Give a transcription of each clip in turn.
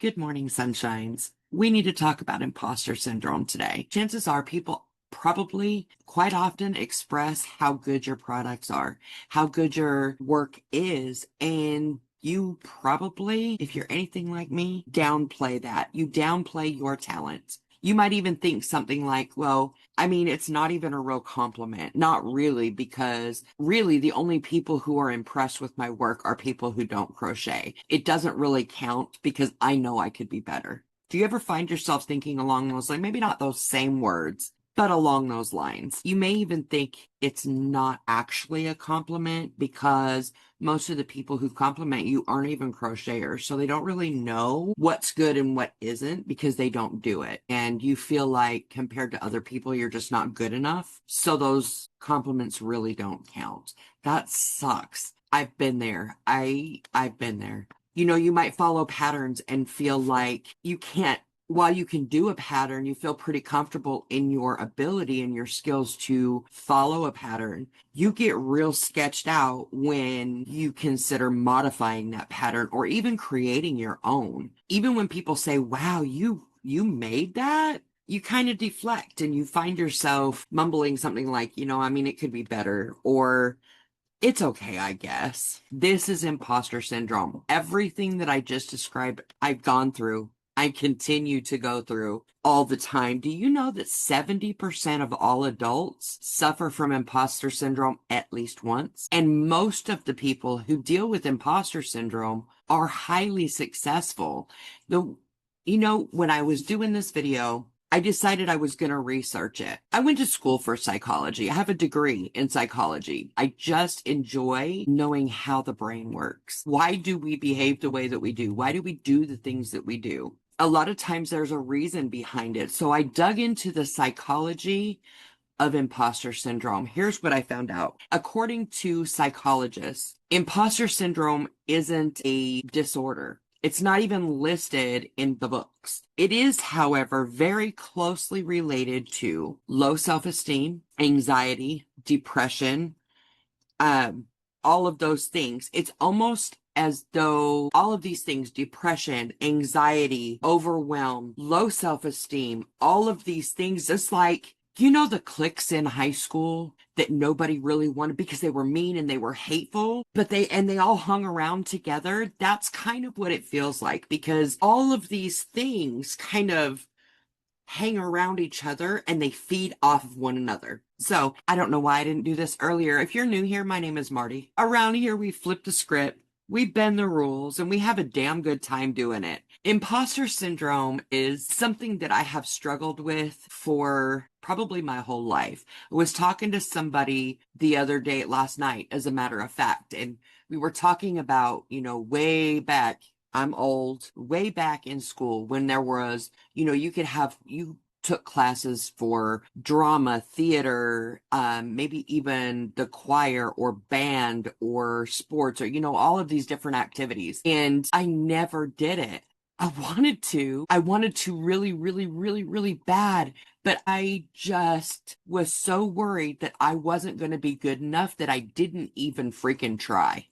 Good morning, sunshines. We need to talk about imposter syndrome today. Chances are people probably quite often express how good your products are, how good your work is, and you probably, if you're anything like me, downplay that. You downplay your talent. You might even think something like, well, I mean, it's not even a real compliment. Not really, because really the only people who are impressed with my work are people who don't crochet. It doesn't really count because I know I could be better. Do you ever find yourself thinking along those lines? Maybe not those same words, but along those lines. You may even think it's not actually a compliment because most of the people who compliment you aren't even crocheters. So they don't really know what's good and what isn't because they don't do it. And you feel like compared to other people, you're just not good enough. So those compliments really don't count. That sucks. I've been there. I've been there. You might follow patterns and feel like you can't, while you can do a pattern, you feel pretty comfortable in your ability and your skills to follow a pattern. You get real sketched out when you consider modifying that pattern or even creating your own. Even when people say, wow, you made that? You kind of deflect and you find yourself mumbling something like, I mean, it could be better, or it's okay, I guess. This is imposter syndrome. Everything that I just described, I've gone through. I continue to go through all the time. Do you know that 70% of all adults suffer from imposter syndrome at least once? And most of the people who deal with imposter syndrome are highly successful. When I was doing this video, I decided I was going to research it. I went to school for psychology. I have a degree in psychology. I just enjoy knowing how the brain works. Why do we behave the way that we do? Why do we do the things that we do? A lot of times there's a reason behind it. So I dug into the psychology of imposter syndrome. Here's what I found out. According to psychologists, imposter syndrome isn't a disorder. It's not even listed in the books. It is, however, very closely related to low self-esteem, anxiety, depression, all of those things. It's almost as though all of these things, depression, anxiety, overwhelm, low self-esteem, all of these things, just like, the cliques in high school that nobody really wanted because they were mean and they were hateful, but they all hung around together. That's kind of what it feels like, because all of these things kind of hang around each other and they feed off of one another. So I don't know why I didn't do this earlier. If you're new here, my name is Marty. Around here, we flip the script, we bend the rules, and we have a damn good time doing it. Imposter syndrome is something that I have struggled with for probably my whole life. I was talking to somebody the other day, last night, as a matter of fact, and we were talking about, way back. I'm old, way back in school when there was, you took classes for drama, theater, maybe even the choir or band or sports, or, all of these different activities. And I never did it. I wanted to really, really, really, really bad, but I just was so worried that I wasn't going to be good enough that I didn't even freaking try.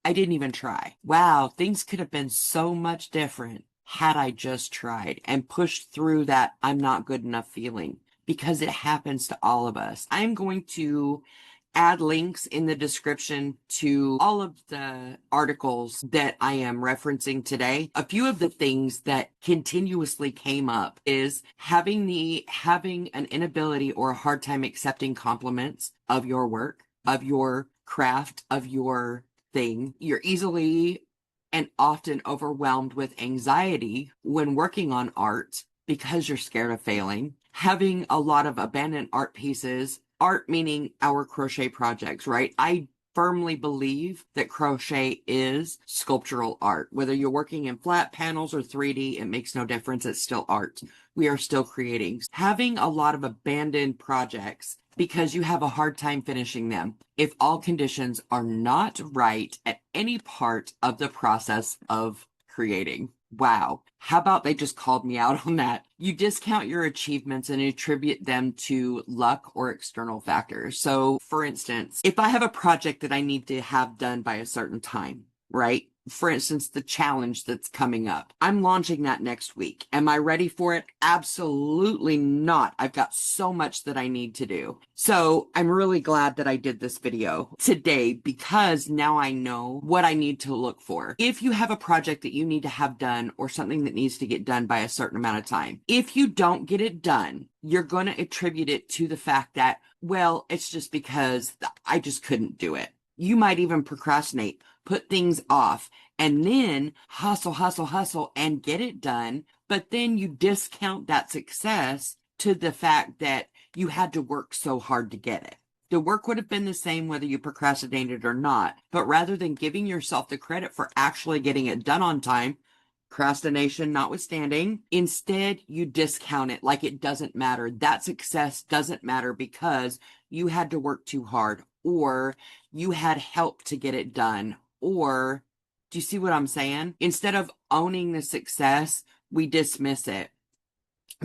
I didn't even try. Wow, things could have been so much different had I just tried and pushed through that I'm not good enough feeling, because it happens to all of us. I'm going to add links in the description to all of the articles that I am referencing today. A few of the things that continuously came up is having an inability or a hard time accepting compliments of your work, of your craft, of your thing. You're easily and often overwhelmed with anxiety when working on art because you're scared of failing. Having a lot of abandoned art pieces, art meaning our crochet projects, right? I firmly believe that crochet is sculptural art. Whether you're working in flat panels or 3D, it makes no difference. It's still art. We are still creating. Having a lot of abandoned projects because you have a hard time finishing them if all conditions are not right at any part of the process of creating. Wow. How about they just called me out on that? You discount your achievements and attribute them to luck or external factors. So, for instance, if I have a project that I need to have done by a certain time, right? for instance, the challenge that's coming up. I'm launching that next week. Am I ready for it? Absolutely not. I've got so much that I need to do. So I'm really glad that I did this video today because now I know what I need to look for. If you have a project that you need to have done or something that needs to get done by a certain amount of time, if you don't get it done, you're going to attribute it to the fact that, well, it's just because I just couldn't do it. You might even procrastinate, put things off, and then hustle, and get it done. But then you discount that success to the fact that you had to work so hard to get it. The work would have been the same whether you procrastinated or not. But rather than giving yourself the credit for actually getting it done on time, procrastination notwithstanding, instead you discount it like it doesn't matter. That success doesn't matter because you had to work too hard, or you had help to get it done, or do you see what I'm saying? Instead of owning the success, we dismiss it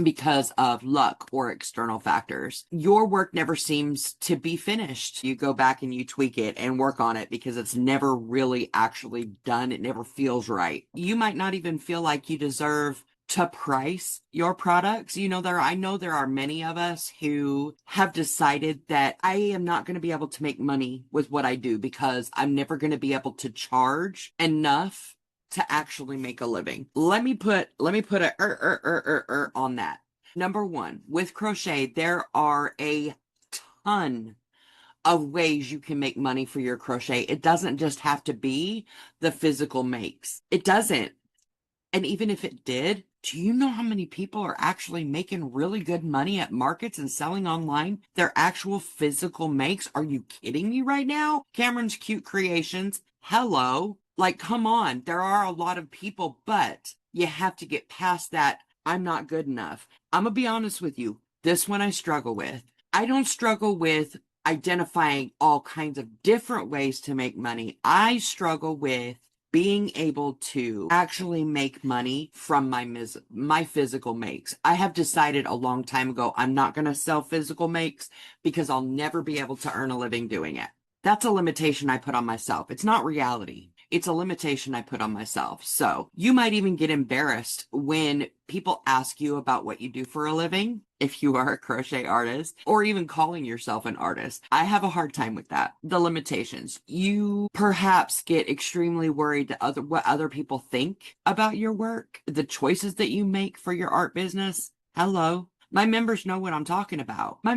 because of luck or external factors. Your work never seems to be finished. You go back and you tweak it and work on it because it's never really actually done. It never feels right. You might not even feel like you deserve to price your products. I know there are many of us who have decided that I am not going to be able to make money with what I do because I'm never going to be able to charge enough to actually make a living. Let me put a on that. Number one, with crochet, there are a ton of ways you can make money for your crochet. It doesn't just have to be the physical makes. It doesn't. And even if it did, do you know how many people are actually making really good money at markets and selling online their actual physical makes? Are you kidding me right now? Cameron's Cute Creations. Hello. Like, come on. There are a lot of people, but you have to get past that. I'm not good enough. I'm going to be honest with you. This one I struggle with. I don't struggle with identifying all kinds of different ways to make money. I struggle with being able to actually make money from my physical makes. I have decided a long time ago, I'm not going to sell physical makes because I'll never be able to earn a living doing it. That's a limitation I put on myself. It's not reality. It's a limitation I put on myself. So you might even get embarrassed when people ask you about what you do for a living, if you are a crochet artist, or even calling yourself an artist. I have a hard time with that. The limitations. You perhaps get extremely worried what other people think about your work, the choices that you make for your art business. Hello. My members know what I'm talking about. My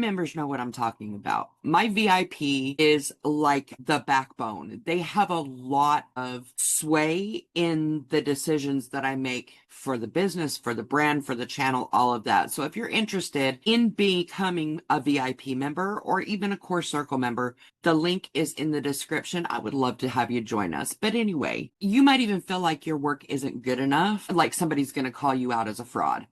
VIP is like the backbone. They have a lot of sway in the decisions that I make for the business, for the brand, for the channel, all of that. So if you're interested in becoming a VIP member or even a Core Circle member, the link is in the description. I would love to have you join us. But anyway, you might even feel like your work isn't good enough, like somebody's going to call you out as a fraud.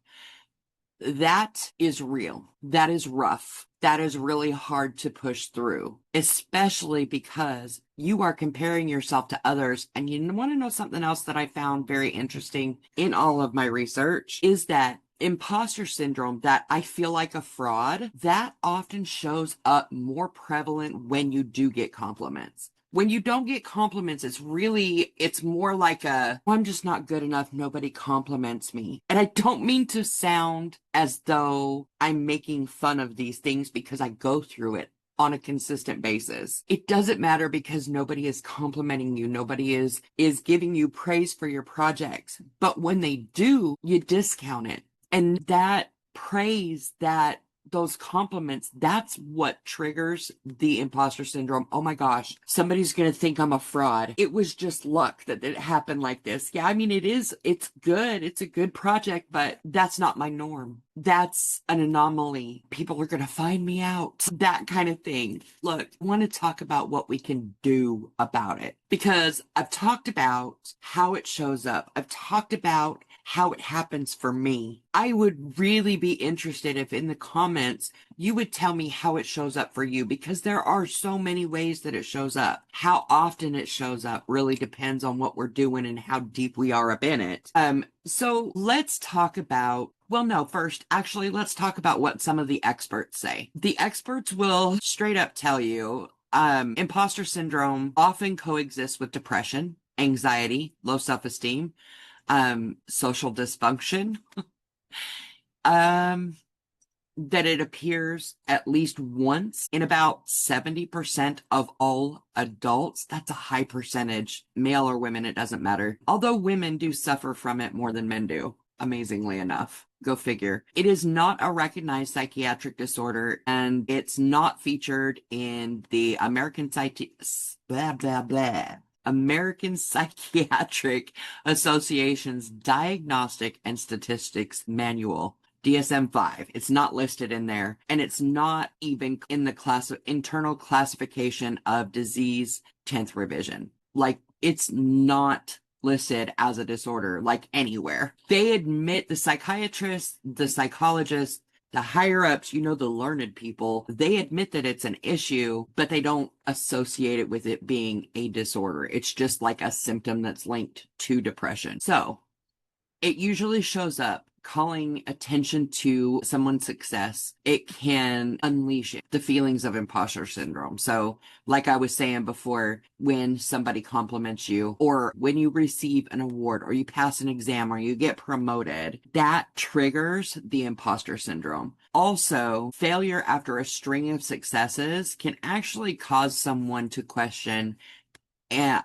That is real. That is rough. That is really hard to push through, especially because you are comparing yourself to others. And you want to know something else that I found very interesting in all of my research is that imposter syndrome, that I feel like a fraud, that often shows up more prevalent when you do get compliments. When you don't get compliments, it's more like I'm just not good enough. Nobody compliments me. And I don't mean to sound as though I'm making fun of these things because I go through it on a consistent basis. It doesn't matter because nobody is complimenting you. Nobody is giving you praise for your projects. But when they do, you discount it. And that praise, those compliments, that's what triggers the imposter syndrome. Oh my gosh, somebody's going to think I'm a fraud. It was just luck that it happened like this. Yeah, I mean, it's good. It's a good project, but that's not my norm. That's an anomaly. People are going to find me out. That kind of thing. Look, I want to talk about what we can do about it because I've talked about how it shows up. I've talked about how it happens for me. I would really be interested if in the comments you would tell me how it shows up for you because there are so many ways that it shows up. How often it shows up really depends on what we're doing and how deep we are up in it. So let's talk about first, actually, let's talk about what some of the experts say. The experts will straight up tell you imposter syndrome often coexists with depression. anxiety, low self-esteem, social dysfunction, um, that it appears at least once in about 70% of all adults. That's a high percentage, male or women, it doesn't matter. Although women do suffer from it more than men do, amazingly enough. Go figure. It is not a recognized psychiatric disorder, and it's not featured in the American Psychiatric Association's Diagnostic and Statistics Manual. DSM-5. It's not listed in there, and it's not even in the internal classification of disease 10th revision. Like, it's not listed as a disorder, like anywhere. They admit, the psychiatrists, the psychologists, the higher ups, the learned people, they admit that it's an issue, but they don't associate it with it being a disorder. It's just like a symptom that's linked to depression. So it usually shows up calling attention to someone's success. It can unleash the feelings of imposter syndrome. So, like I was saying before, when somebody compliments you, or when you receive an award, or you pass an exam, or you get promoted, that triggers the imposter syndrome. Also, failure after a string of successes can actually cause someone to question and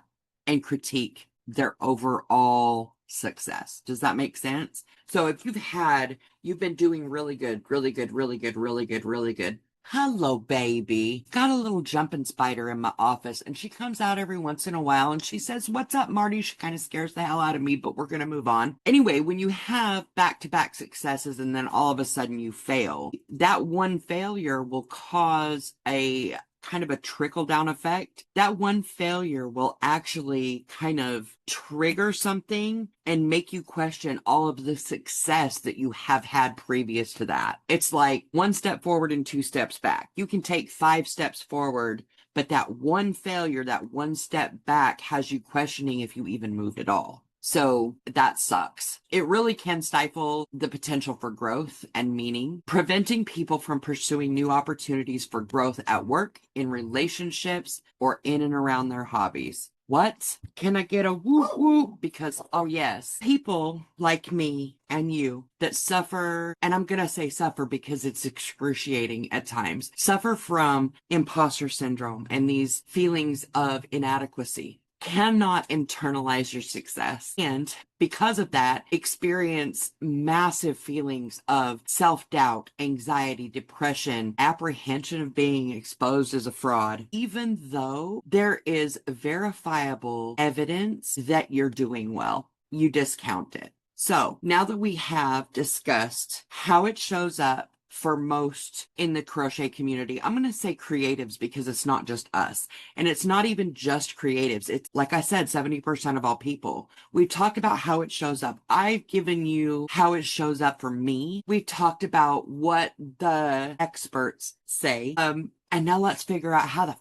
critique their overall success. Does that make sense? So if you've been doing really good, really good, really good, really good, really good. Hello, baby. Got a little jumping spider in my office, and she comes out every once in a while and she says, "What's up, Marty?" She kind of scares the hell out of me, but we're going to move on. Anyway, when you have back-to-back successes and then all of a sudden you fail, that one failure will cause a kind of a trickle-down effect. That one failure will actually kind of trigger something and make you question all of the success that you have had previous to that. It's like 1 step forward and 2 steps back. You can take 5 steps forward, but that one failure, that 1 step back, has you questioning if you even moved at all. So that sucks. It really can stifle the potential for growth and meaning, preventing people from pursuing new opportunities for growth at work, in relationships, or in and around their hobbies. What? Can I get a woo woo? Because, oh yes, people like me and you that suffer, and I'm going to say suffer because it's excruciating at times, suffer from imposter syndrome and these feelings of inadequacy, cannot internalize your success, and because of that, experience massive feelings of self-doubt, anxiety, depression, apprehension of being exposed as a fraud, even though there is verifiable evidence that you're doing well. You discount it. So now that we have discussed how it shows up for most in the crochet community, I'm going to say creatives because it's not just us. And it's not even just creatives. It's, like I said, 70% of all people. We've talked about how it shows up. I've given you how it shows up for me. We've talked about what the experts say. And now let's figure out how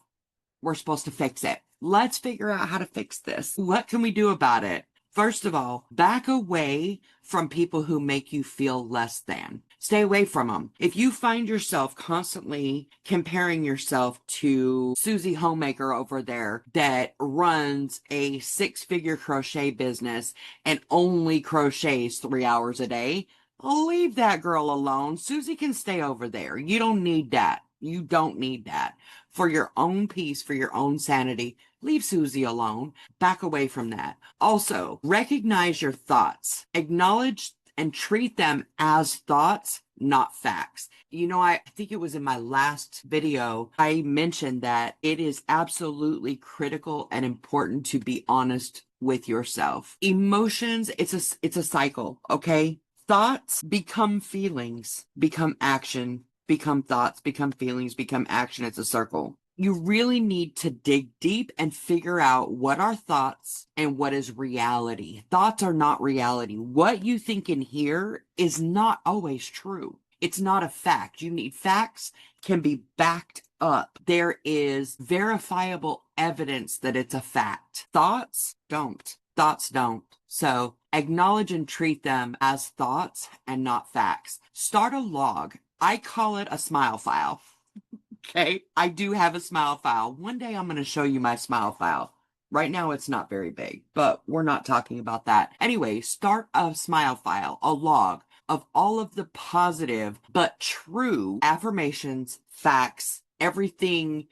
we're supposed to fix it. Let's figure out how to fix this. What can we do about it? First of all, back away from people who make you feel less than. Stay away from them. If you find yourself constantly comparing yourself to Susie Homemaker over there that runs a 6-figure crochet business and only crochets 3 hours a day, leave that girl alone. Susie can stay over there. You don't need that. You don't need that. For your own peace, for your own sanity, leave Susie alone. Back away from that. Also, recognize your thoughts. Acknowledge and treat them as thoughts, not facts. I think it was in my last video, I mentioned that it is absolutely critical and important to be honest with yourself. Emotions, it's a cycle, okay? Thoughts become feelings, become action, become thoughts, become feelings, become action. It's a circle. You really need to dig deep and figure out what are thoughts and what is reality. Thoughts are not reality. What you think in here is not always true. It's not a fact. You need facts can be backed up. There is verifiable evidence that it's a fact. Thoughts don't. Thoughts don't. So acknowledge and treat them as thoughts and not facts. Start a log. I call it a smile file. Okay, I do have a smile file. One day I'm going to show you my smile file. Right now, it's not very big, but we're not talking about that. Anyway, start a smile file, a log of all of the positive but true affirmations, facts, everything.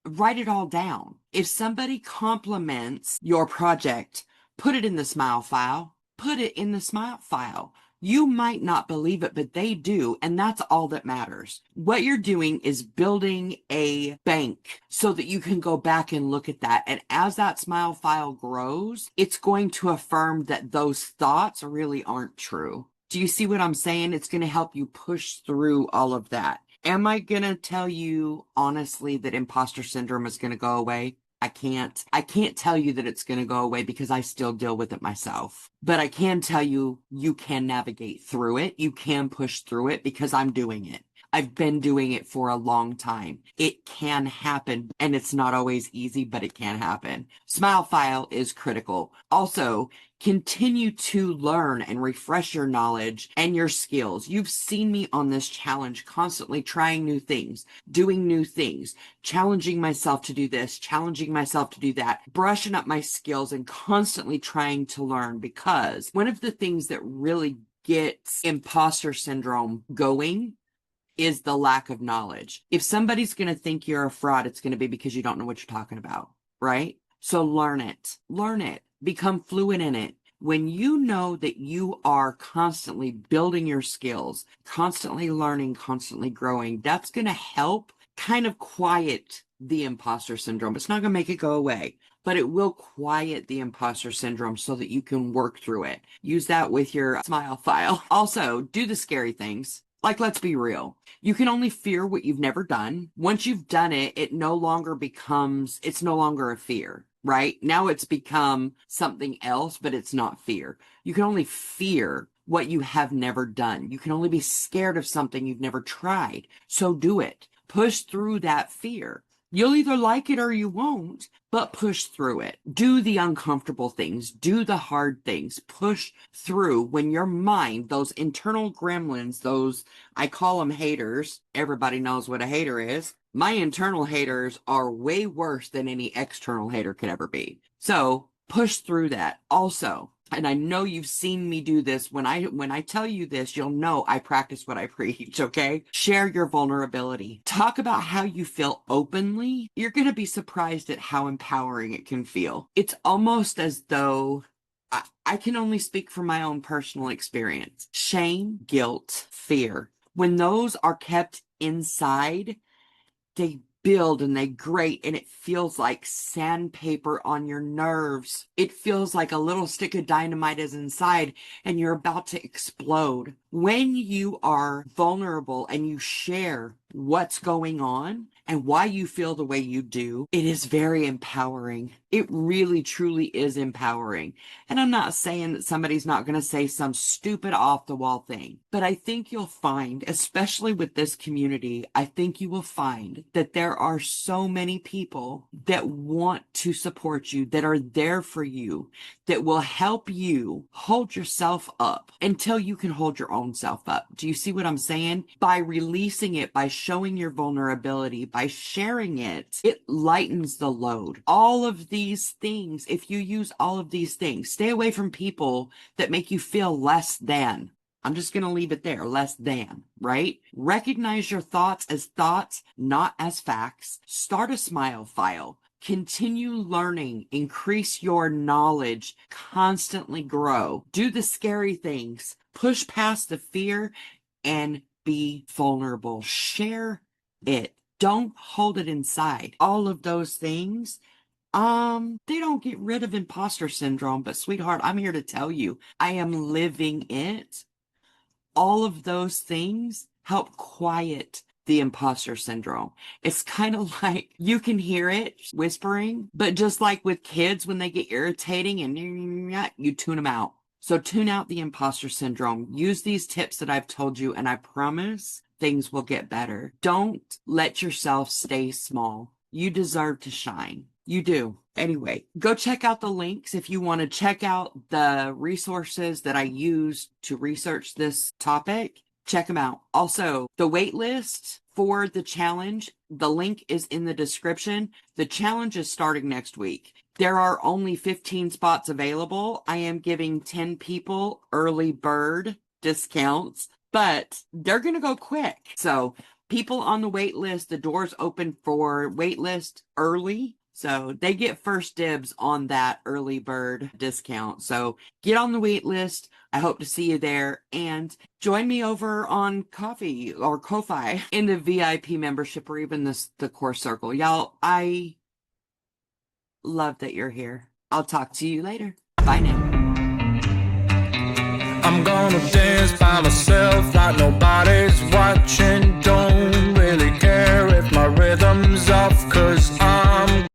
Write it all down. If somebody compliments your project, put it in the smile file. Put it in the smile file. You might not believe it, but they do, and that's all that matters. What you're doing is building a bank so that you can go back and look at that. And as that smile file grows, it's going to affirm that those thoughts really aren't true. Do you see what I'm saying? It's going to help you push through all of that. Am I going to tell you honestly that imposter syndrome is going to go away? I can't. I can't tell you that it's going to go away because I still deal with it myself. But I can tell you, you can navigate through it. You can push through it because I'm doing it. I've been doing it for a long time. It can happen, and it's not always easy, but it can happen. Smile file is critical. Also, continue to learn and refresh your knowledge and your skills. You've seen me on this challenge, constantly trying new things, doing new things, challenging myself to do this, challenging myself to do that, brushing up my skills and constantly trying to learn, because one of the things that really gets imposter syndrome going is the lack of knowledge. If somebody's going to think you're a fraud, it's going to be because you don't know what you're talking about, right? So learn it. Learn it. Become fluent in it. When you know that you are constantly building your skills, constantly learning, constantly growing, that's going to help kind of quiet the imposter syndrome. It's not going to make it go away, but it will quiet the imposter syndrome so that you can work through it. Use that with your smile file. Also, do the scary things. Like, let's be real. You can only fear what you've never done. Once you've done it, it's no longer a fear, right? Now it's become something else, but it's not fear. You can only fear what you have never done. You can only be scared of something you've never tried. So do it. Push through that fear. You'll either like it or you won't, but push through it. Do the uncomfortable things. Do the hard things. Push through when your mind, those internal gremlins, those, I call them haters. Everybody knows what a hater is. My internal haters are way worse than any external hater could ever be. So push through that. Also, and I know you've seen me do this. When I tell you this, you'll know I practice what I preach, okay? Share your vulnerability. Talk about how you feel openly. You're going to be surprised at how empowering it can feel. It's almost as though I can only speak from my own personal experience. Shame, guilt, fear. When those are kept inside, they build and they grate, and it feels like sandpaper on your nerves. It feels like a little stick of dynamite is inside and you're about to explode. When you are vulnerable and you share what's going on and why you feel the way you do, it is very empowering. It really, truly is empowering. And I'm not saying that somebody's not going to say some stupid off the wall thing, but I think you'll find, especially with this community, I think you will find that there are so many people that want to support you, that are there for you, that will help you hold yourself up until you can hold your own self up. Do you see what I'm saying? By releasing it, by showing your vulnerability, by sharing it, it lightens the load. All of these things, if you use all of these things, stay away from people that make you feel less than. I'm just going to leave it there, less than, right? Recognize your thoughts as thoughts, not as facts. Start a smile file. Continue learning, increase your knowledge, constantly grow. Do the scary things, push past the fear, and be vulnerable. Share it. Don't hold it inside. All of those things, they don't get rid of imposter syndrome, but sweetheart, I'm here to tell you, I am living it. All of those things help quiet the imposter syndrome. It's kind of like you can hear it whispering, but just like with kids when they get irritating and you tune them out. So tune out the imposter syndrome. Use these tips that I've told you, and I promise things will get better. Don't let yourself stay small. You deserve to shine. You do. Anyway, go check out the links if you want to check out the resources that I used to research this topic. Check them out. Also, the wait list for the challenge, the link is in the description. The challenge is starting next week. There are only 15 spots available. I am giving 10 people early bird discounts, but they're going to go quick. So people on the wait list, the doors open for wait list early. So they get first dibs on that early bird discount. So get on the wait list. I hope to see you there, and join me over on Coffee or Ko-Fi in the VIP membership or even the Core Circle. Y'all, I love that you're here. I'll talk to you later. Bye now. I'm gonna dance by myself like nobody's watching. Don't